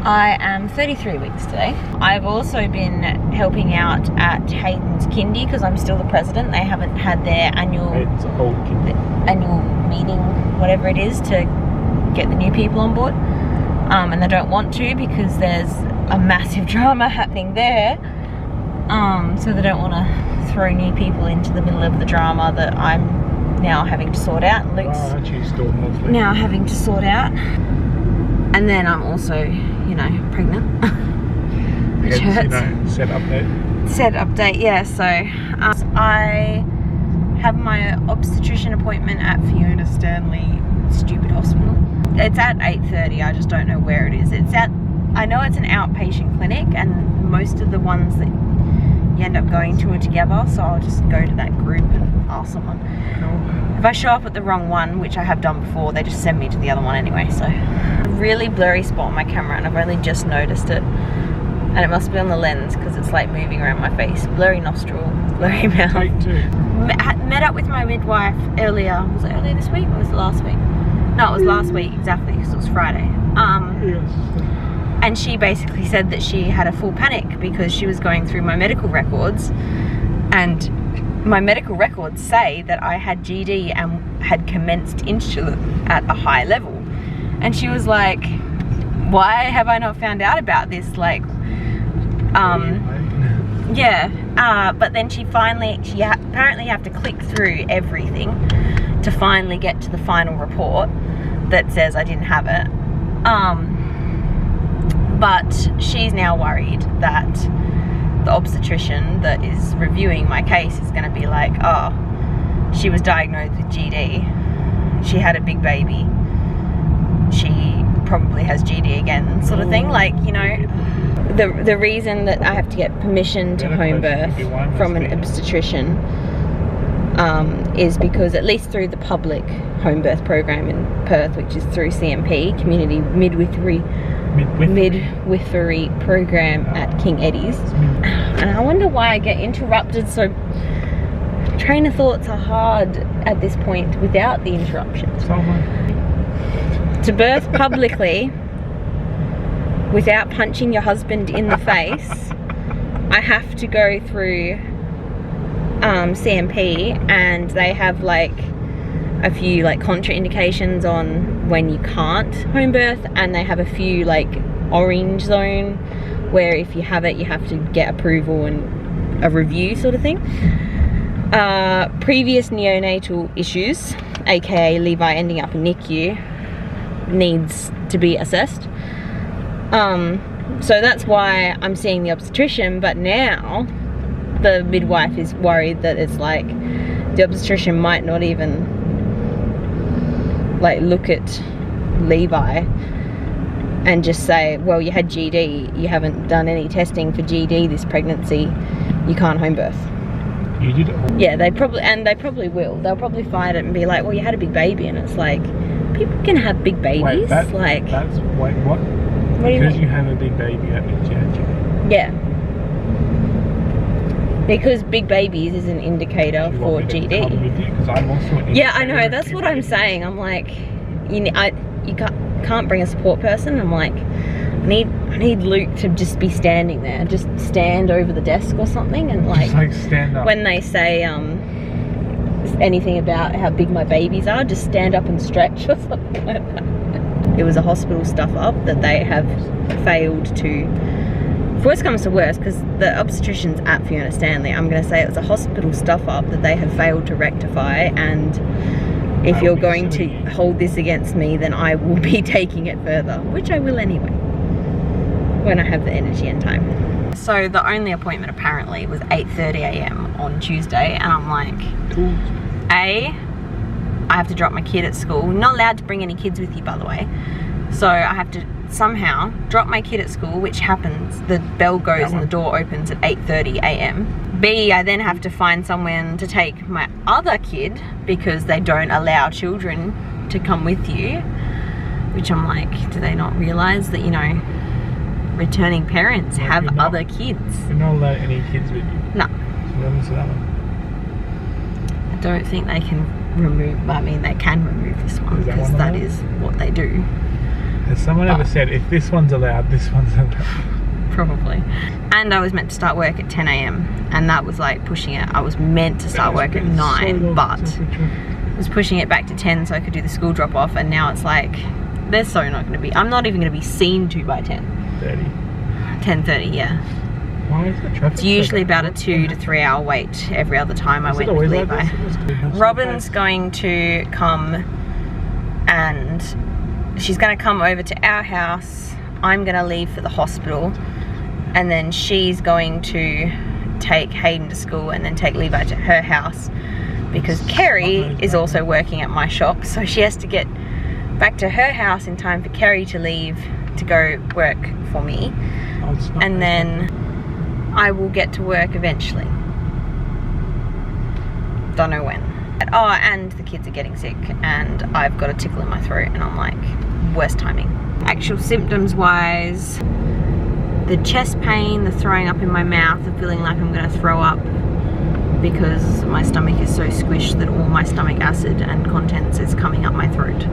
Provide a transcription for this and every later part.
I am 33 weeks today. I've also been helping out at Hayden's kindy because I'm still the president. They haven't had their annual meeting, whatever it is, to get the new people on board. And they don't want to because there's a massive drama happening there. So they don't want to throw new people into the middle of the drama that I'm now having to sort out. Luke's now having to sort out. And then I'm also, you know, pregnant. Which hurts. Set update, yeah. So I have my obstetrician appointment at Fiona Stanley stupid hospital. It's at 8:30, I just don't know where it is. I know it's an outpatient clinic, and most of the ones that you end up going to are together, so I'll just go to that group and ask someone. If I show up at the wrong one, which I have done before, they just send me to the other one anyway. So a really blurry spot on my camera, and I've only just noticed it, and it must be on the lens because it's like moving around my face. Blurry nostril, blurry mouth. Take two. Met up with my midwife earlier. Was it earlier this week or was it last week? No, it was last week exactly, because it was Friday. Yes. And she basically said that she had a full panic because she was going through my medical records, and my medical records say that I had GD and had commenced insulin at a high level. And she was like, why have I not found out about this? Like, but then she apparently have to click through everything to finally get to the final report that says I didn't have it. But she's now worried that the obstetrician that is reviewing my case is going to be like, oh, she was diagnosed with GD, she had a big baby, she probably has GD again, sort of thing. Like, you know, the reason that I have to get permission to home birth from an obstetrician is because, at least through the public home birth program in Perth, which is through CMP, Community Midwifery program at King Eddie's. And I wonder why I get interrupted, so train of thoughts are hard at this point without the interruptions. To birth publicly without punching your husband in the face, I have to go through CMP, and they have like a few like contraindications on when you can't home birth, and they have a few like orange zone where if you have it you have to get approval and a review sort of thing. Previous neonatal issues, aka Levi ending up in NICU, needs to be assessed. So that's why I'm seeing the obstetrician, but now the midwife is worried that it's like the obstetrician might not even like look at Levi and just say, well, you had GD, you haven't done any testing for GD this pregnancy, you can't home birth. You did it all. Yeah, they probably will. They'll probably fight it and be like, well, you had a big baby, and it's like, people can have big babies. Wait, what? What do you Because mean? you have a big baby, that means you had GD. Yeah. Because big babies is an indicator for GD. Yeah, I know, that's what I'm saying. I'm like, you can't bring a support person. I'm like, I need Luke to just be standing there, just stand over the desk or something, and like stand up. when they say anything about how big my babies are, just stand up and stretch or something like that. It was a hospital stuff up that they have failed to. If worst comes to worst, because the obstetrician's at Fiona Stanley, I'm going to say it was a hospital stuff up that they have failed to rectify, and if you're going to hold this against me, then I will be taking it further, which I will anyway, when I have the energy and time. So the only appointment apparently was 8:30 AM on Tuesday, and I'm like, I have to drop my kid at school. Not allowed to bring any kids with you, by the way. So I have to somehow drop my kid at school, which happens, the bell goes and the door opens at 8:30 AM. B, I then have to find someone to take my other kid because they don't allow children to come with you, which I'm like, do they not realize that, you know, returning parents have other kids? You're not allowed any kids with you. No. So what happens to that one? I don't think they can remove, I mean, they can remove this one because that is what they do. Has someone ever said, if this one's allowed, this one's allowed? Probably. And I was meant to start work at 10 a.m. and that was like pushing it. I was meant to start work at 9, but I was pushing it back to 10 so I could do the school drop off, and now it's like, they're so not going to be, I'm not even going to be seen to by 10:30, yeah. Why is the traffic It's usually about a 2 to 3 hour wait every other time I went with Levi. Robin's going to come and she's going to come over to our house. I'm going to leave for the hospital, and then she's going to take Hayden to school and then take Levi to her house, because Kerry is also working at my shop, so she has to get back to her house in time for Kerry to leave to go work for me, and then I will get to work eventually. Don't know when. Oh, and the kids are getting sick and I've got a tickle in my throat, and I'm like, worst timing. Actual symptoms wise, the chest pain, the throwing up in my mouth, the feeling like I'm gonna throw up because my stomach is so squished that all my stomach acid and contents is coming up my throat.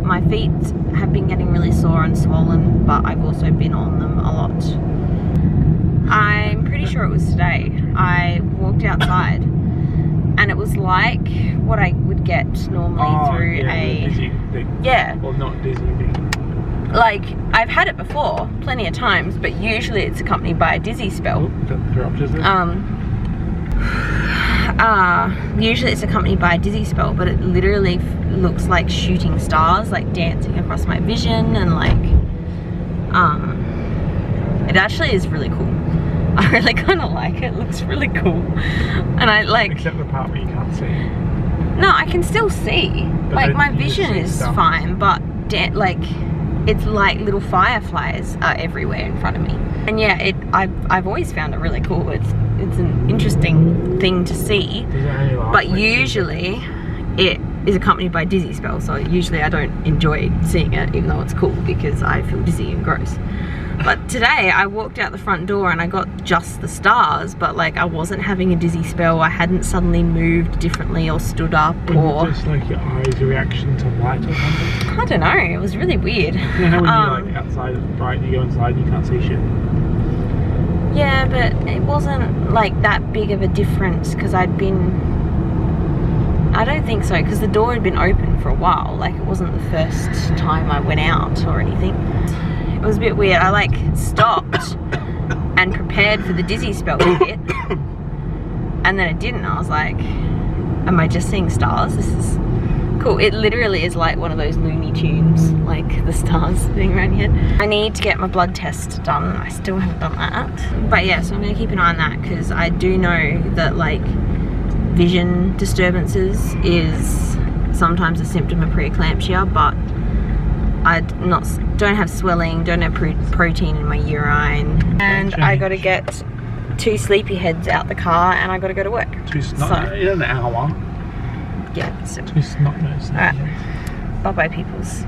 My feet have been getting really sore and swollen, but I've also been on them a lot. I'm pretty sure it was today. I walked outside and it was like what I would get normally through a dizzy thing. Yeah. Well, not dizzy thing. Like, I've had it before plenty of times, but usually it's accompanied by a dizzy spell. Usually it's accompanied by a dizzy spell, but it literally looks like shooting stars, like dancing across my vision, and like it actually is really cool. I really kind of like it. It looks really cool, and I like, except the part where you can't see. No, I can still see, but like my vision is fine, but like it's like little fireflies are everywhere in front of me. And yeah, I've always found it really cool. It's an interesting thing to see, but usually it is accompanied by dizzy spell, so usually I don't enjoy seeing it, even though it's cool, because I feel dizzy and gross. But today I walked out the front door and I got just the stars, but like I wasn't having a dizzy spell. I hadn't suddenly moved differently or stood up, or just like your eyes' reaction to light or something. I don't know, it was really weird. You know how when you're like outside it's bright, you go inside and you can't see shit? Yeah, but it wasn't like that big of a difference, because I don't think so, because the door had been open for a while. Like, it wasn't the first time I went out or anything. It was a bit weird. I like stopped and prepared for the dizzy spell to hit, and then it didn't. I was like, am I just seeing stars? This is cool. It literally is like one of those Looney Tunes, like the stars sitting around here. I need to get my blood test done. I still haven't done that. But yeah, so I'm gonna keep an eye on that, because I do know that like vision disturbances is sometimes a symptom of preeclampsia, but I don't have swelling, don't have protein in my urine, and I got to get 2 sleepy heads out the car, and I got to go to work. 2 snot in an hour. Yeah. So. 2 snot nose. Alright. Bye bye, peoples.